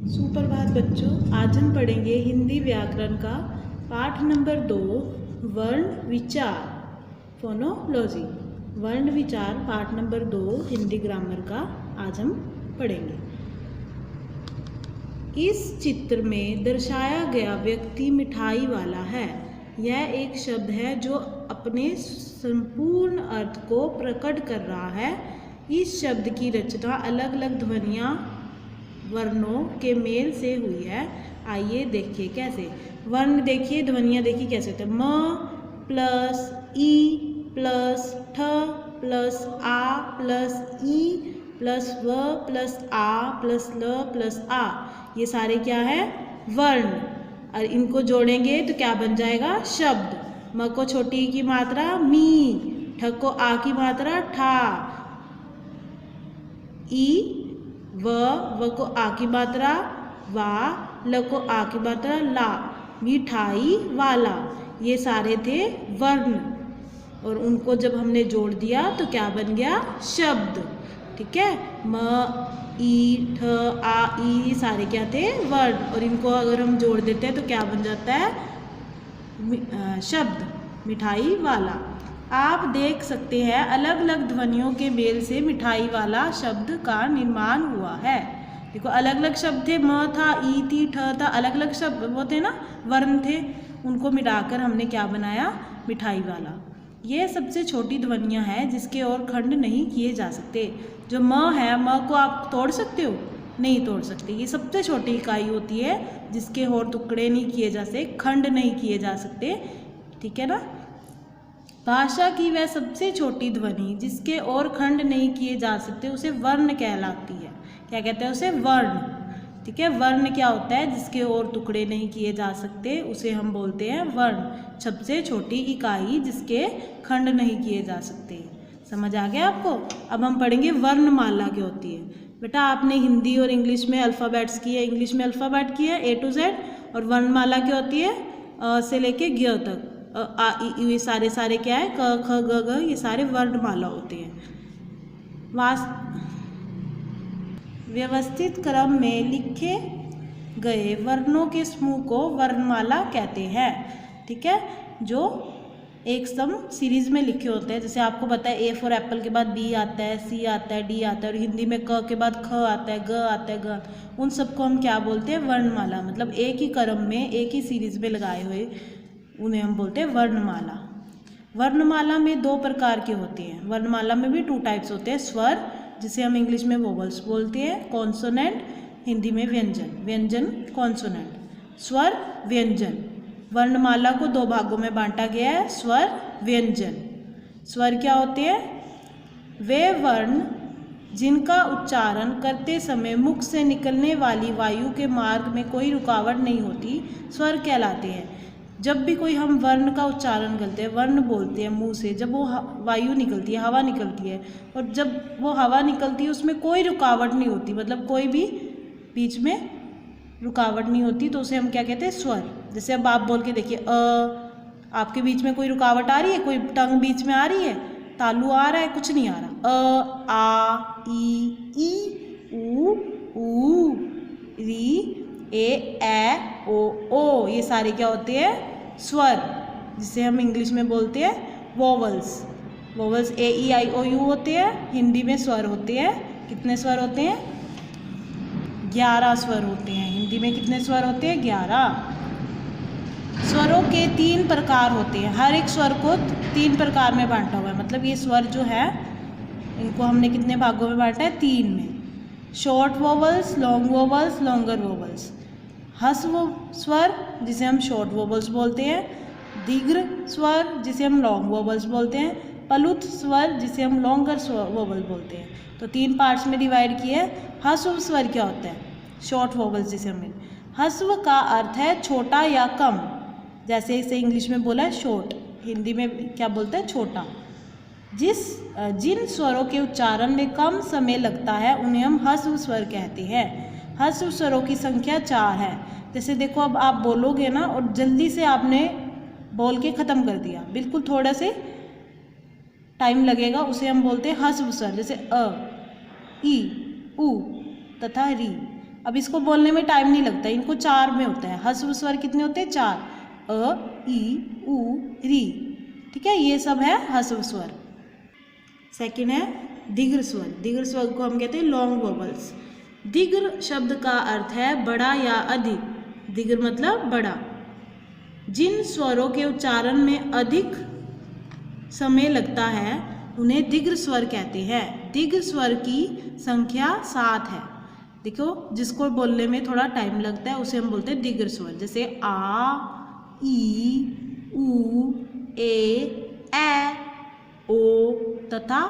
सुप्रभात बच्चों, आज हम पढ़ेंगे हिंदी व्याकरण का पाठ नंबर 2 वर्ण विचार फोनोलॉजी। वर्ण विचार पाठ नंबर 2 हिंदी ग्रामर का आज हम पढ़ेंगे। इस चित्र में दर्शाया गया व्यक्ति मिठाई वाला है। यह एक शब्द है जो अपने संपूर्ण अर्थ को प्रकट कर रहा है। इस शब्द की रचना अलग अलग ध्वनियाँ वर्णों के मेल से हुई है। आइए देखिए कैसे। वर्ण देखिए, ध्वनियाँ देखिए कैसे होते हैं। म प्लस ई प्लस ठ प्लस आ प्लस ई प्लस व प्लस आ प्लस ल प्लस आ, ये सारे क्या है? वर्ण। और इनको जोड़ेंगे तो क्या बन जाएगा? शब्द। म को छोटी ई की मात्रा मी, ठ को आ की मात्रा ठा, ई व को आ की मात्रा वा, ल को आ की मात्रा ला, मिठाई वाला, ये सारे थे वर्ण। और उनको जब हमने जोड़ दिया तो क्या बन गया? शब्द। ठीक है, म ई ठ आ ई, ये सारे क्या थे? वर्ण। और इनको अगर हम जोड़ देते हैं तो क्या बन जाता है? शब्द, मिठाई वाला। आप देख सकते हैं अलग अलग ध्वनियों के मेल से मिठाई वाला शब्द का निर्माण हुआ है। देखो अलग अलग शब्द थे, म था, ई थी, ठ था, अलग अलग शब्द वो थे ना, वर्ण थे, उनको मिलाकर हमने क्या बनाया? मिठाई वाला। ये सबसे छोटी ध्वनियाँ हैं जिसके और खंड नहीं किए जा सकते। जो म है, म को आप तोड़ सकते हो? नहीं तोड़ सकते। ये सबसे छोटी इकाई होती है जिसके और टुकड़े नहीं किए जा सकते, खंड नहीं किए जा सकते। ठीक है ना। भाषा की वह सबसे छोटी ध्वनि जिसके और खंड नहीं किए जा सकते उसे वर्ण कहलाती है। क्या कहते हैं उसे? वर्ण। ठीक है, वर्ण क्या होता है? जिसके और टुकड़े नहीं किए जा सकते उसे हम बोलते हैं वर्ण। सबसे छोटी इकाई जिसके खंड नहीं किए जा सकते। समझ आ गया आपको? अब हम पढ़ेंगे वर्णमाला क्या होती है। बेटा आपने हिंदी और इंग्लिश में अल्फ़ाबेट्स की है, इंग्लिश में अल्फ़ाबेट की है A to Z, और वर्णमाला क्या होती है? अ से लेके ज्ञ तक। आ ई ये सारे क्या है? क ख ग घ, ये सारे वर्णमाला होते हैं। व्यवस्थित क्रम में लिखे गए वर्णों के समूह को वर्णमाला कहते हैं। ठीक है, जो एक सम सीरीज में लिखे होते हैं। जैसे आपको पता है A फॉर एप्पल के बाद B आता है, C आता है, D आता है, और हिंदी में क के बाद ख आता है, ग आता है, ग। उन सबको हम क्या बोलते हैं? वर्णमाला। मतलब एक ही क्रम में एक ही सीरीज में लगाए हुए उन्हें हम बोलते हैं वर्णमाला। वर्णमाला में दो प्रकार के होते हैं। वर्णमाला में भी 2 टाइप्स होते हैं। स्वर, जिसे हम इंग्लिश में वोवल्स बोलते हैं, कॉन्सोनेंट, हिंदी में व्यंजन। व्यंजन कॉन्सोनेंट, स्वर व्यंजन। वर्णमाला को 2 भागों में बांटा गया है, स्वर व्यंजन। स्वर क्या होते हैं? वे वर्ण जिनका उच्चारण करते समय मुख से निकलने वाली वायु के मार्ग में कोई रुकावट नहीं होती, स्वर कहलाते हैं। जब भी कोई हम वर्ण का उच्चारण करते हैं, वर्ण बोलते हैं मुंह से, जब वो वायु निकलती है, हवा निकलती है, और जब वो हवा निकलती है उसमें कोई रुकावट नहीं होती, मतलब कोई भी बीच में रुकावट नहीं होती, तो उसे हम क्या कहते हैं? स्वर। जैसे अब आप बोल के देखिए, आपके बीच में कोई रुकावट आ रही है? कोई टंग बीच में आ रही है? तालु आ रहा है? कुछ नहीं आ रहा। आ ई ऊ री ए ओ, ये सारे क्या होते हैं? स्वर, जिसे हम इंग्लिश में बोलते हैं vowels. Vowels A E I O U होते हैं। हिंदी में स्वर होते हैं। कितने स्वर होते हैं? 11 स्वर होते हैं। हिंदी में कितने स्वर होते हैं? 11। स्वरों के 3 प्रकार होते हैं। हर एक स्वर को 3 प्रकार में बांटा हुआ है। मतलब ये स्वर जो है इनको हमने कितने भागों में बांटा है? 3 में। Short vowels, long vowels, longer vowels. ह्रस्व स्वर जिसे हम शॉर्ट वोवल्स बोलते हैं, दीर्घ स्वर जिसे हम लॉन्ग वोवल्स बोलते हैं, प्लुत स्वर जिसे हम लॉन्गर वोवल बोलते हैं। तो 3 पार्ट्स में डिवाइड किए। ह्रस्व स्वर क्या होता है? शॉर्ट वोवल्स जिसे हम, ह्रस्व का अर्थ है छोटा या कम। जैसे इसे इंग्लिश में बोला है शॉर्ट, हिंदी में क्या बोलते हैं? छोटा। जिन स्वरों के उच्चारण में कम समय लगता है उन्हें हम ह्रस्व स्वर कहते हैं। ह्रस्व स्वरों की संख्या 4 है। जैसे देखो अब आप बोलोगे ना और जल्दी से आपने बोल के ख़त्म कर दिया, बिल्कुल थोड़ा से टाइम लगेगा, उसे हम बोलते हैं ह्रस्व स्वर। जैसे अ, ई, उ तथा री। अब इसको बोलने में टाइम नहीं लगता, इनको 4 में होता है। ह्रस्व स्वर कितने होते हैं? 4, अ, ई, उ, री, ठीक है, ये सब है ह्रस्व स्वर। सेकंड है दीर्घ स्वर। दीर्घ स्वर को हम कहते हैं लॉन्ग वोवल्स। दीर्घ शब्द का अर्थ है बड़ा या अधिक। दीर्घ मतलब बड़ा। जिन स्वरों के उच्चारण में अधिक समय लगता है उन्हें दीर्घ स्वर कहते हैं। दीर्घ स्वर की संख्या 7 है। देखो, जिसको बोलने में थोड़ा टाइम लगता है उसे हम बोलते हैं दीर्घ स्वर, जैसे आ, ई, उ, ए, ओ तथा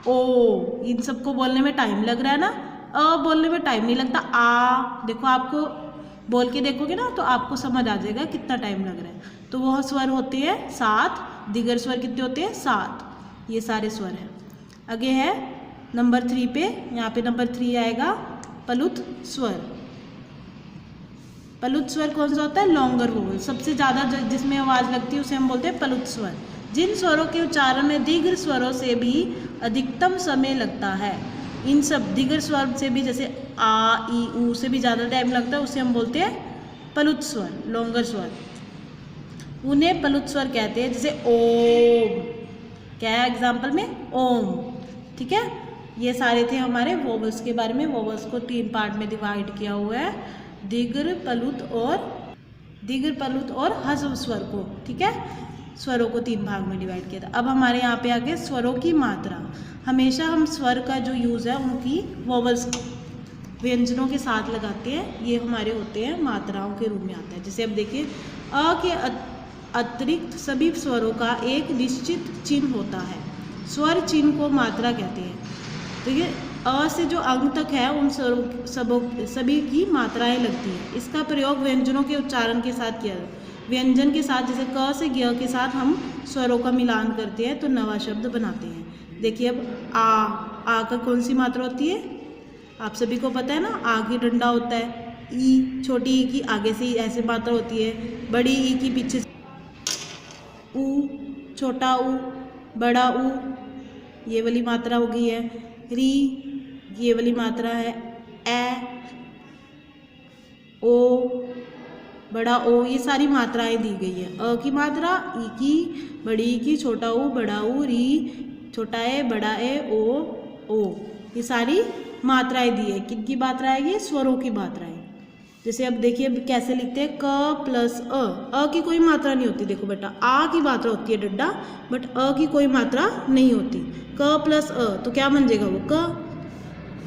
ओ। इन सबको बोलने में टाइम लग रहा है ना। अ बोलने में टाइम नहीं लगता। आ देखो, आपको बोल के देखोगे ना तो आपको समझ आ जाएगा कितना टाइम लग रहा है। तो वह स्वर होते हैं 7। दीर्घ स्वर कितने होते हैं? 7। ये सारे स्वर हैं। आगे है नंबर 3 पे, यहाँ पे नंबर 3 आएगा प्लुत स्वर। प्लुत स्वर कौन सा होता है? Longer vowel. सबसे ज़्यादा जिसमें आवाज़ लगती है उसे हम बोलते हैं प्लुत स्वर। जिन स्वरों के उच्चारण में दीर्घ स्वरों से भी अधिकतम समय लगता है, इन सब दीर्घ स्वर से भी, जैसे आ, ई, उ से भी ज़्यादा टाइम लगता है, उसे हम बोलते हैं प्लुत स्वर, लॉन्गर स्वर। उन्हें प्लुत स्वर कहते हैं। जैसे ओम, क्या है एग्जाम्पल में? ओम, ठीक है। ये सारे थे हमारे वोवल्स के बारे में। वोवल्स को 3 पार्ट में डिवाइड किया हुआ है, दीर्घ, प्लुत और ह्रस्व स्वर को, ठीक है। स्वरों को 3 भाग में डिवाइड किया था। अब हमारे यहाँ पे आगे स्वरों की मात्रा। हमेशा हम स्वर का जो यूज़ है उनकी वोवल्स व्यंजनों के साथ लगाते हैं। ये हमारे होते हैं मात्राओं के रूप में आता है। जैसे अब देखिए, अ के अतिरिक्त सभी स्वरों का एक निश्चित चिन्ह होता है। स्वर चिन्ह को मात्रा कहते हैं। तो ये अ से जो अंग तक है उन स्वरों सभी की मात्राएं लगती हैं। इसका प्रयोग व्यंजनों के उच्चारण के साथ किया जाता है। व्यंजन के साथ, जैसे क से ज्ञ के साथ हम स्वरों का मिलान करते हैं तो नवा शब्द बनाते हैं। देखिए अब आ का कौन सी मात्रा होती है? आप सभी को पता है ना, आ की डंडा होता है। ई, छोटी ई की आगे से ही ऐसे मात्रा होती है, बड़ी ई की पीछे से। ऊ, छोटा ऊ, बड़ा ऊ, ये वाली मात्रा हो गई है। री, ये वाली मात्रा है। ए, ओ, बड़ा ओ, ये सारी मात्राएं दी गई है। अ की मात्रा, ई की, बड़ी ई की, छोटा ऊ, बड़ा ऊ, री, छोटा ए, बड़ा ए, ओ, ये सारी मात्राएं दी है। किनकी मात्रा है? ये स्वरों की मात्राएं। जैसे अब देखिए, अब कैसे लिखते हैं? क प्लस अ की कोई मात्रा नहीं होती। देखो बेटा, आ की मात्रा होती है डड्डा, बट अ की कोई मात्रा नहीं होती। क प्लस अ, तो क्या बन जाएगा? वो क।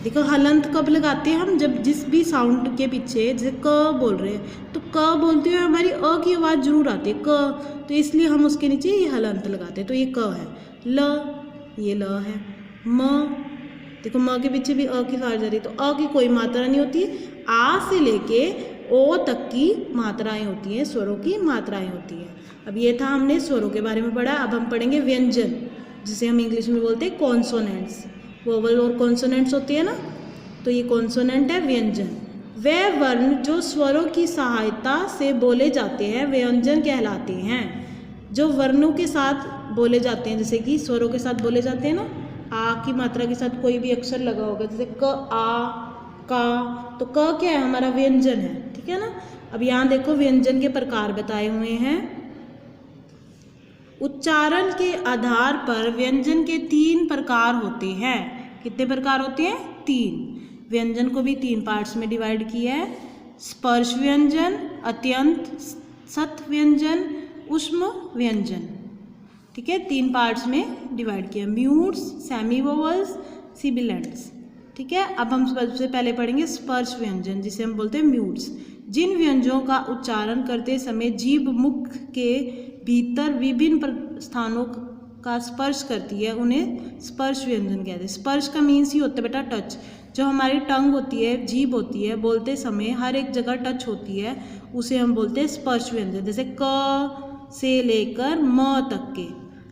देखो, हलंत कब लगाते हैं हम? जब जिस भी साउंड के पीछे, जैसे क बोल रहे हैं तो क बोलते हुए हमारी अ की आवाज़ जरूर आती है, क, तो इसलिए हम उसके नीचे ये हलंत लगाते हैं। तो ये क है। ल, ये ल है। म, देखो म के पीछे भी अ की आवाज़ जा रही है, तो अ की कोई मात्रा नहीं होती। आ से लेके ओ तक की मात्राएं होती हैं, स्वरों की मात्राएं होती हैं। अब ये था, हमने स्वरों के बारे में पढ़ा। अब हम पढ़ेंगे व्यंजन, जिसे हम इंग्लिश में बोलते हैं कॉन्सोनेंट्स। वोवल और कॉन्सोनेंट्स होती है ना, तो ये कॉन्सोनेंट है व्यंजन। वे वर्ण जो स्वरों की सहायता से बोले जाते हैं व्यंजन कहलाते हैं। जो वर्णों के साथ बोले जाते हैं, जैसे कि स्वरों के साथ बोले जाते हैं ना, आ की मात्रा के साथ कोई भी अक्षर लगा होगा, जैसे क, आ, का, तो क क्या है? हमारा व्यंजन है, ठीक है ना। अब यहाँ देखो, व्यंजन के प्रकार बताए हुए हैं। उच्चारण के आधार पर व्यंजन के 3 प्रकार होते हैं। कितने प्रकार होते हैं? 3। व्यंजन को भी 3 पार्ट्स में डिवाइड किया है। स्पर्श व्यंजन, अत्यंत सत व्यंजन, ऊष्म व्यंजन, ठीक है। 3 पार्ट्स में डिवाइड किया। म्यूट्स, सेमी वोवल्स, सिबिलेंट्स, ठीक है। अब हम सबसे पहले पढ़ेंगे स्पर्श व्यंजन, जिसे हम बोलते हैं म्यूट्स। जिन व्यंजनों का उच्चारण करते समय जीभ मुख के भीतर विभिन्न स्थानों का स्पर्श करती है उन्हें स्पर्श व्यंजन कहते हैं। स्पर्श का मीन्स ही होता है बेटा टच। जो हमारी टंग होती है, जीभ होती है, बोलते समय हर एक जगह टच होती है, उसे हम बोलते हैं स्पर्श व्यंजन। जैसे क से लेकर म तक के।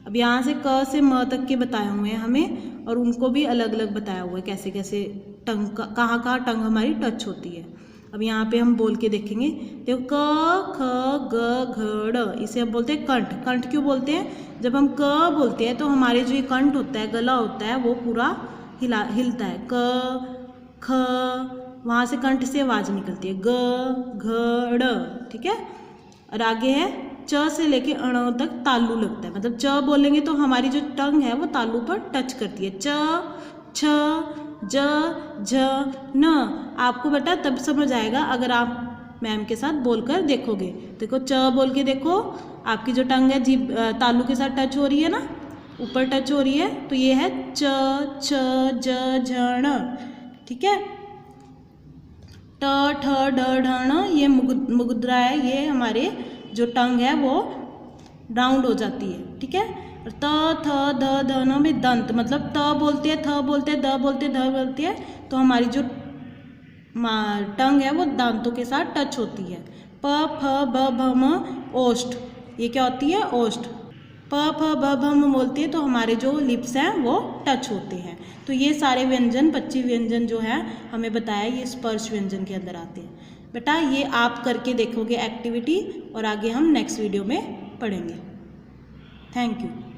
अब यहाँ से क से म तक के बताए हुए हैं हमें, और उनको भी अलग अलग बताया हुआ है कैसे कैसे टंग, कहाँ कहाँ टंग हमारी टच होती है। अब यहाँ पे हम बोल के देखेंगे। देखो, क, ख, ग, घ, ड़, इसे हम बोलते हैं कंठ। कंठ क्यों बोलते हैं? जब हम क बोलते हैं तो हमारे जो ये कंठ होता है, गला होता है, वो पूरा हिलता है। क, ख, वहाँ से कंठ से आवाज़ निकलती है ग घ ड़, ठीक है। और आगे है च से लेके अण तक तालु लगता है, मतलब च बोलेंगे तो हमारी जो टंग है वो तालु पर टच करती है। च छ ज झ न। आपको बेटा तब समझ आएगा अगर आप मैम के साथ बोलकर देखोगे। देखो च बोल के देखो, आपकी जो टंग है जीभ तालु के साथ टच हो रही है ना, ऊपर टच हो रही है, तो ये है च छ ज झ ण, ठीक है। ट ठ ड ढ ण, ये मुद्रा है, ये हमारे जो टंग है वो राउंड हो जाती है, ठीक है। और त थ द ध न में दंत, मतलब त बोलते हैं, थ बोलते हैं, द बोलते हैं, ध बोलते हैं, तो हमारी जो टंग है वो दांतों के साथ टच होती है। प फ ब भ म ओष्ठ, ये क्या होती है ओष्ठ। प फ ब भ म बोलते हैं तो हमारे जो लिप्स हैं वो टच होते हैं। तो ये सारे व्यंजन 25 व्यंजन जो है हमें बताया ये स्पर्श व्यंजन के अंदर आते हैं। बेटा ये आप करके देखोगे एक्टिविटी, और आगे हम नेक्स्ट वीडियो में पढ़ेंगे। Thank you.